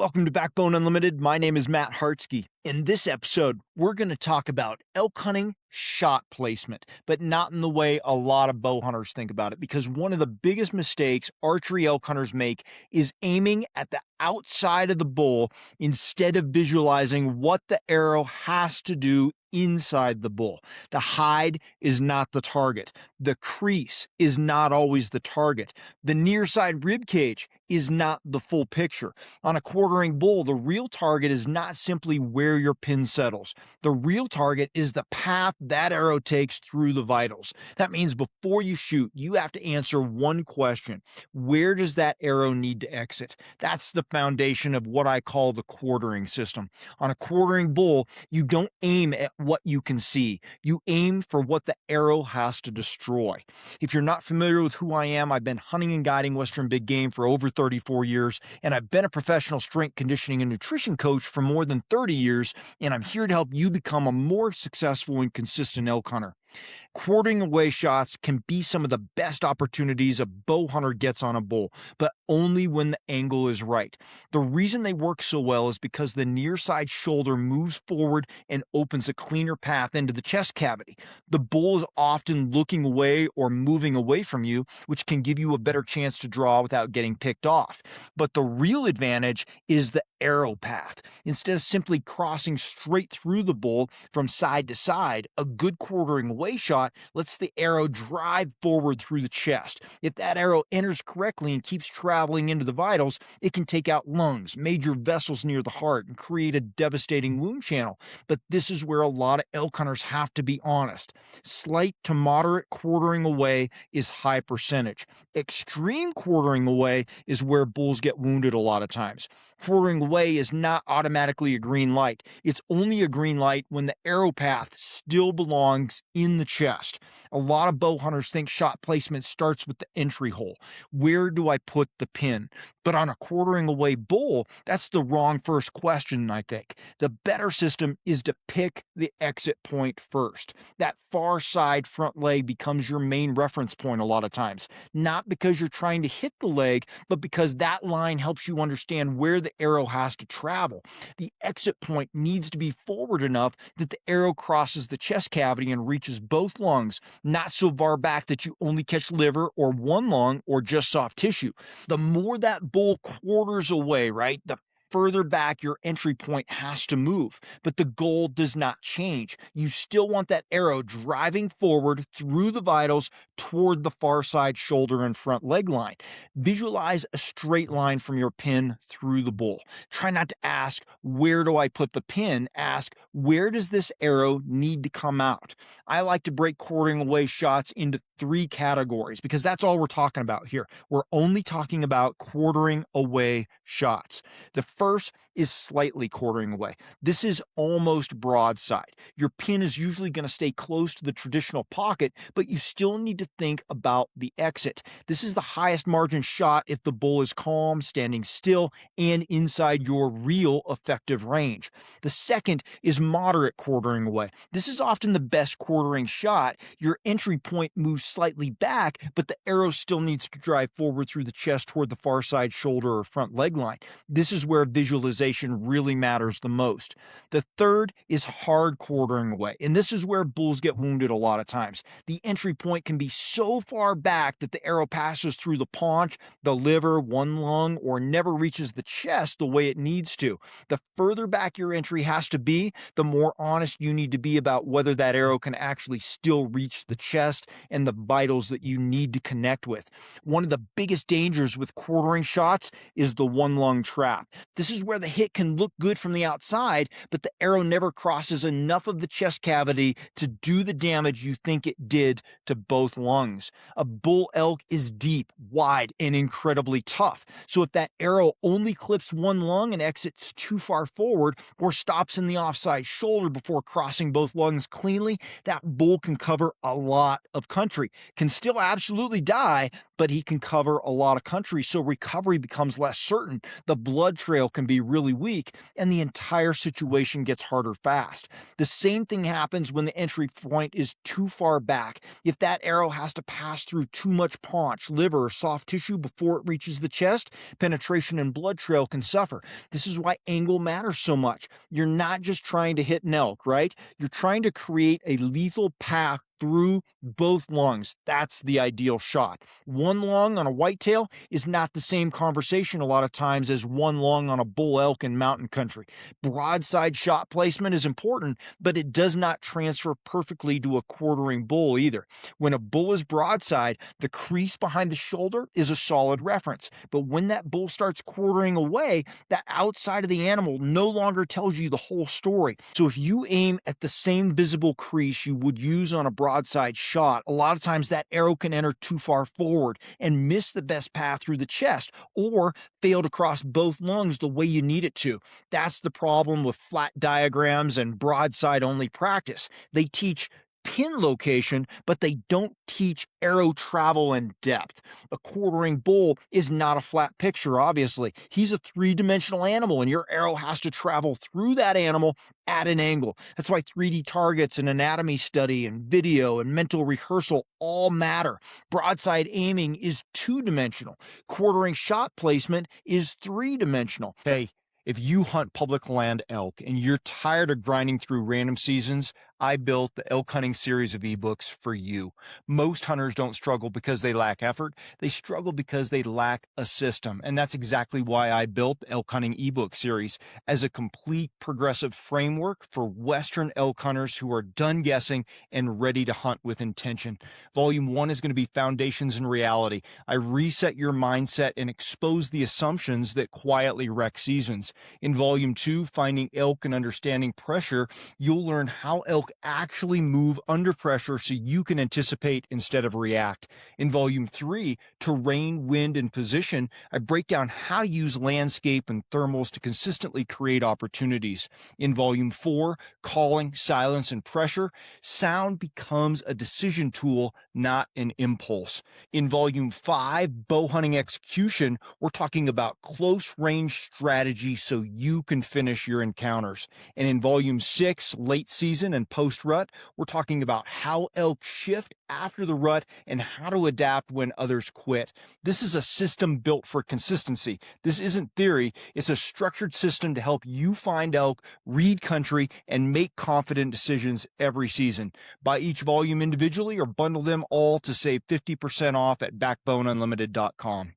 Welcome to Backbone Unlimited. My name is Matt Hartsky. In this episode, we're going to talk about elk hunting shot placement, but not in the way a lot of bow hunters think about it, because one of the biggest mistakes archery elk hunters make is aiming at the outside of the bull instead of visualizing what the arrow has to do inside the bull. The hide is not the target. The crease is not always the target. The near side rib cage is not the full picture. On a quartering bull, the real target is not simply where your pin settles. The real target is the path that arrow takes through the vitals. That means before you shoot, you have to answer one question. Where does that arrow need to exit? That's the foundation of what I call the quartering system. On a quartering bull, you don't aim at what you can see. You aim for what the arrow has to destroy. If you're not familiar with who I am, I've been hunting and guiding Western big game for over 34 years, and I've been a professional strength conditioning and nutrition coach for more than 30 years, and I'm here to help you become a more successful and consistent elk hunter. Quartering away shots can be some of the best opportunities a bow hunter gets on a bull, but only when the angle is right. The reason they work so well is because the near side shoulder moves forward and opens a cleaner path into the chest cavity. The bull is often looking away or moving away from you, which can give you a better chance to draw without getting picked off. But the real advantage is the arrow path. Instead of simply crossing straight through the bull from side to side, a good quartering away shot lets the arrow drive forward through the chest. If that arrow enters correctly and keeps traveling into the vitals, it can take out lungs, major vessels near the heart, and create a devastating wound channel. But this is where a lot of elk hunters have to be honest. Slight to moderate quartering away is high percentage. Extreme quartering away is where bulls get wounded a lot of times. Quartering away is not automatically a green light. It's only a green light when the arrow path still belongs in the chest. A lot of bow hunters think shot placement starts with the entry hole. Where do I put the pin? But on a quartering away bull, that's the wrong first question, I think. The better system is to pick the exit point first. That far side front leg becomes your main reference point a lot of times, not because you're trying to hit the leg, but because that line helps you understand where the arrow has to travel. The exit point needs to be forward enough that the arrow crosses the chest cavity and reaches both lungs, not so far back that you only catch liver or one lung or just soft tissue. The more that bull quarters away, right, the further back your entry point has to move, but the goal does not change. You still want that arrow driving forward through the vitals toward the far side shoulder and front leg line. Visualize a straight line from your pin through the bull. Try not to ask, where do I put the pin? Ask, where does this arrow need to come out? I like to break quartering away shots into 3 categories because that's all we're talking about here. We're only talking about quartering away shots. The first is slightly quartering away. This is almost broadside. Your pin is usually going to stay close to the traditional pocket, but you still need to think about the exit. This is the highest margin shot if the bull is calm, standing still, and inside your real effective range. The second is moderate quartering away. This is often the best quartering shot. Your entry point moves slightly back, but the arrow still needs to drive forward through the chest toward the far side shoulder or front leg line. This is where visualization really matters the most. The third is hard quartering away, and this is where bulls get wounded a lot of times. The entry point can be so far back that the arrow passes through the paunch, the liver, one lung, or never reaches the chest the way it needs to. The further back your entry has to be, the more honest you need to be about whether that arrow can actually still reach the chest and the vitals that you need to connect with. One of the biggest dangers with quartering shots is the one lung trap. This is where the hit can look good from the outside, but the arrow never crosses enough of the chest cavity to do the damage you think it did to both lungs. A bull elk is deep, wide, and incredibly tough. So if that arrow only clips one lung and exits too far forward or stops in the offside shoulder before crossing both lungs cleanly, that bull can cover a lot of country. Can still absolutely die, but he can cover a lot of country, so recovery becomes less certain. The blood trail can be really weak, and the entire situation gets harder fast. The same thing happens when the entry point is too far back. If that arrow has to pass through too much paunch, liver, or soft tissue before it reaches the chest, penetration and blood trail can suffer. This is why angle matters so much. You're not just trying to hit an elk, right? You're trying to create a lethal path through both lungs. That's the ideal shot. One lung on a whitetail is not the same conversation a lot of times as one lung on a bull elk in mountain country. Broadside shot placement is important, but it does not transfer perfectly to a quartering bull either. When a bull is broadside, the crease behind the shoulder is a solid reference. But when that bull starts quartering away, that outside of the animal no longer tells you the whole story. So if you aim at the same visible crease you would use on a broadside shot, a lot of times that arrow can enter too far forward and miss the best path through the chest, or fail to cross both lungs the way you need it to. That's the problem with flat diagrams and broadside only practice. They teach pin location, but they don't teach arrow travel and depth. A quartering bull is not a flat picture, obviously. He's a three-dimensional animal, and your arrow has to travel through that animal at an angle. That's why 3D targets and anatomy study and video and mental rehearsal all matter. Broadside aiming is two-dimensional. Quartering shot placement is three-dimensional. Hey, if you hunt public land elk and you're tired of grinding through random seasons, I built the Elk Hunting series of ebooks for you. Most hunters don't struggle because they lack effort. They struggle because they lack a system. And that's exactly why I built the Elk Hunting ebook series as a complete progressive framework for Western elk hunters who are done guessing and ready to hunt with intention. Volume 1 is going to be Foundations and Reality. I reset your mindset and expose the assumptions that quietly wreck seasons. In Volume 2, Finding Elk and Understanding Pressure, you'll learn how elk actually move under pressure so you can anticipate instead of react. In Volume 3, Terrain, Wind, and Position, I break down how to use landscape and thermals to consistently create opportunities. In Volume 4, Calling, Silence, and Pressure, sound becomes a decision tool, not an impulse. In Volume 5, Bow Hunting Execution, we're talking about close range strategy so you can finish your encounters. And in Volume 6, Late Season and Post-Rut, we're talking about how elk shift after the rut and how to adapt when others quit. This is a system built for consistency. This isn't theory. It's a structured system to help you find elk, read country, and make confident decisions every season. Buy each volume individually or bundle them all to save 50% off at backboneunlimited.com.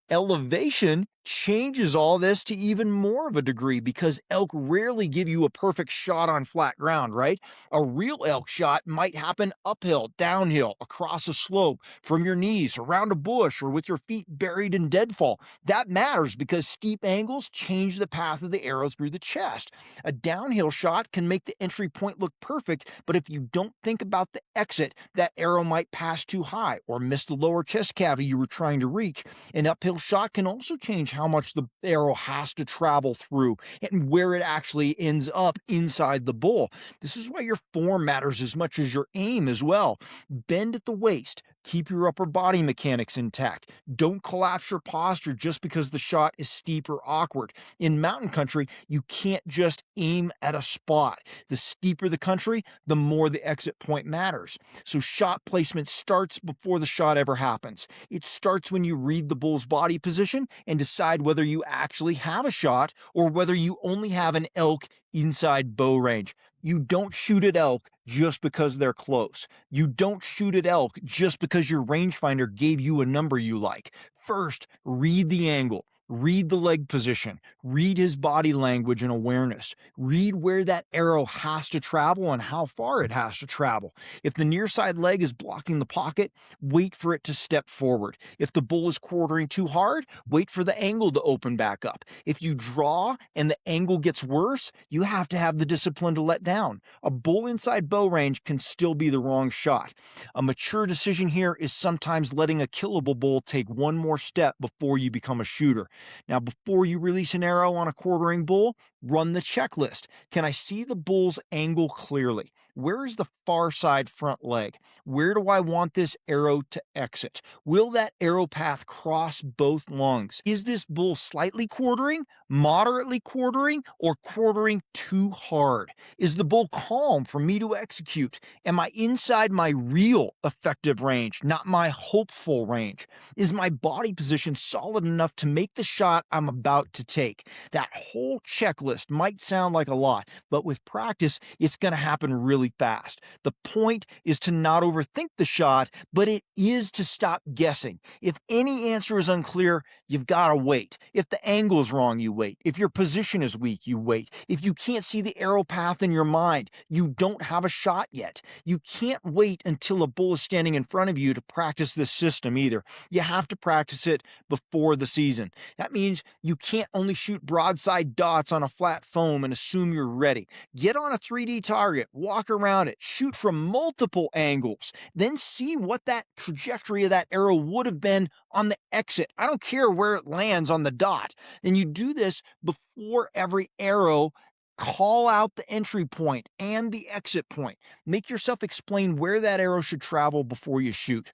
Elevation changes all this to even more of a degree because elk rarely give you a perfect shot on flat ground, right? A real elk shot might happen uphill, downhill, across a slope, from your knees, around a bush, or with your feet buried in deadfall. That matters because steep angles change the path of the arrow through the chest. A downhill shot can make the entry point look perfect, but if you don't think about the exit, that arrow might pass too high or miss the lower chest cavity you were trying to reach. An uphill shot can also change how much the arrow has to travel through and where it actually ends up inside the bull. This is why your form matters as much as your aim as well. Bend at the waist. Keep your upper body mechanics intact. Don't collapse your posture just because the shot is steep or awkward. In mountain country, you can't just aim at a spot. The steeper the country, the more the exit point matters. So shot placement starts before the shot ever happens. It starts when you read the bull's body position and decide whether you actually have a shot or whether you only have an elk inside bow range. You don't shoot at elk just because they're close. You don't shoot at elk just because your rangefinder gave you a number you like. First, read the angle. Read the leg position. Read his body language and awareness. Read where that arrow has to travel and how far it has to travel. If the near side leg is blocking the pocket, wait for it to step forward. If the bull is quartering too hard, wait for the angle to open back up. If you draw and the angle gets worse, you have to have the discipline to let down. A bull inside bow range can still be the wrong shot. A mature decision here is sometimes letting a killable bull take one more step before you become a shooter. Now, before you release an arrow on a quartering bull, run the checklist. Can I see the bull's angle clearly? Where is the far side front leg? Where do I want this arrow to exit? Will that arrow path cross both lungs? Is this bull slightly quartering, Moderately quartering or quartering too hard? Is the bull calm for me to execute? Am I inside my real effective range, not my hopeful range? Is my body position solid enough to make the shot I'm about to take? That whole checklist might sound like a lot, but with practice, it's going to happen really fast. The point is to not overthink the shot, but it is to stop guessing. If any answer is unclear, you've got to wait. If the angle's wrong, you wait. If your position is weak, you wait. If you can't see the arrow path in your mind, you don't have a shot yet. You can't wait until a bull is standing in front of you to practice this system either. You have to practice it before the season. That means you can't only shoot broadside dots on a flat foam and assume you're ready. Get on a 3D target, walk around it, shoot from multiple angles, then see what that trajectory of that arrow would have been on the exit. I don't care where it lands on the dot. And you do this before every arrow. Call out the entry point and the exit point. Make yourself explain where that arrow should travel before you shoot.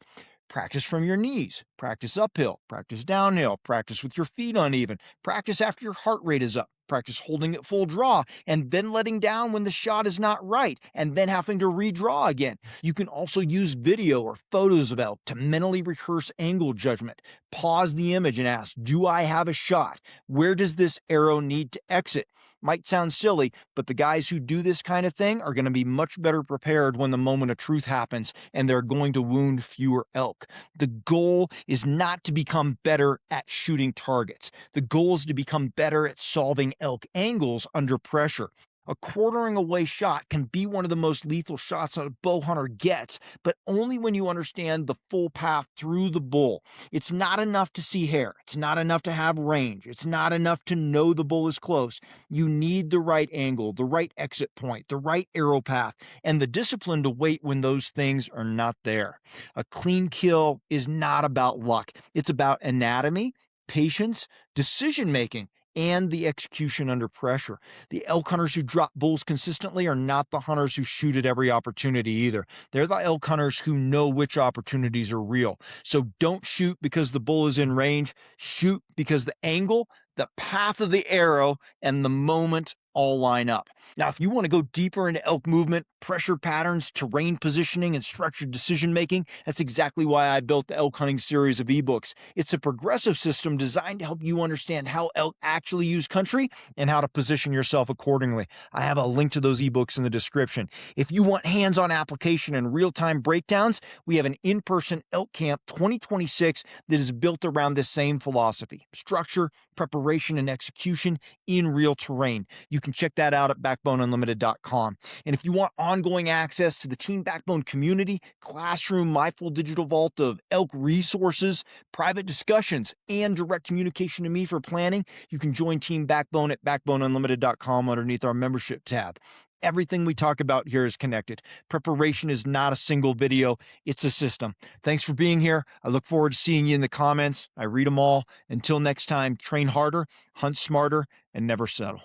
Practice from your knees, practice uphill, practice downhill, practice with your feet uneven, practice after your heart rate is up, practice holding it full draw, and then letting down when the shot is not right, and then having to redraw again. You can also use video or photos of elk to mentally rehearse angle judgment. Pause the image and ask, do I have a shot? Where does this arrow need to exit? Might sound silly, but the guys who do this kind of thing are going to be much better prepared when the moment of truth happens, and they're going to wound fewer elk. The goal is not to become better at shooting targets. The goal is to become better at solving elk angles under pressure. A quartering away shot can be one of the most lethal shots a bow hunter gets, but only when you understand the full path through the bull. It's not enough to see hair. It's not enough to have range. It's not enough to know the bull is close. You need the right angle, the right exit point, the right arrow path, and the discipline to wait when those things are not there. A clean kill is not about luck. It's about anatomy, patience, decision-making, and the execution under pressure. The elk hunters who drop bulls consistently are not the hunters who shoot at every opportunity either. They're the elk hunters who know which opportunities are real. So don't shoot because the bull is in range. Shoot because the angle, the path of the arrow, and the moment all line up. Now, if you want to go deeper into elk movement, pressure patterns, terrain positioning, and structured decision making, that's exactly why I built the elk hunting series of ebooks. It's a progressive system designed to help you understand how elk actually use country and how to position yourself accordingly. I have a link to those ebooks in the description. If you want hands-on application and real-time breakdowns, we have an in-person elk camp 2026 that is built around this same philosophy: structure, preparation, and execution in real terrain. You can check that out at backboneunlimited.com. And if you want ongoing access to the Team Backbone community, classroom, my full digital vault of elk resources, private discussions, and direct communication to me for planning, you can join Team Backbone at backboneunlimited.com underneath our membership tab. Everything we talk about here is connected. Preparation is not a single video, it's a system. Thanks for being here. I look forward to seeing you in the comments. I read them all. Until next time, train harder, hunt smarter, and never settle.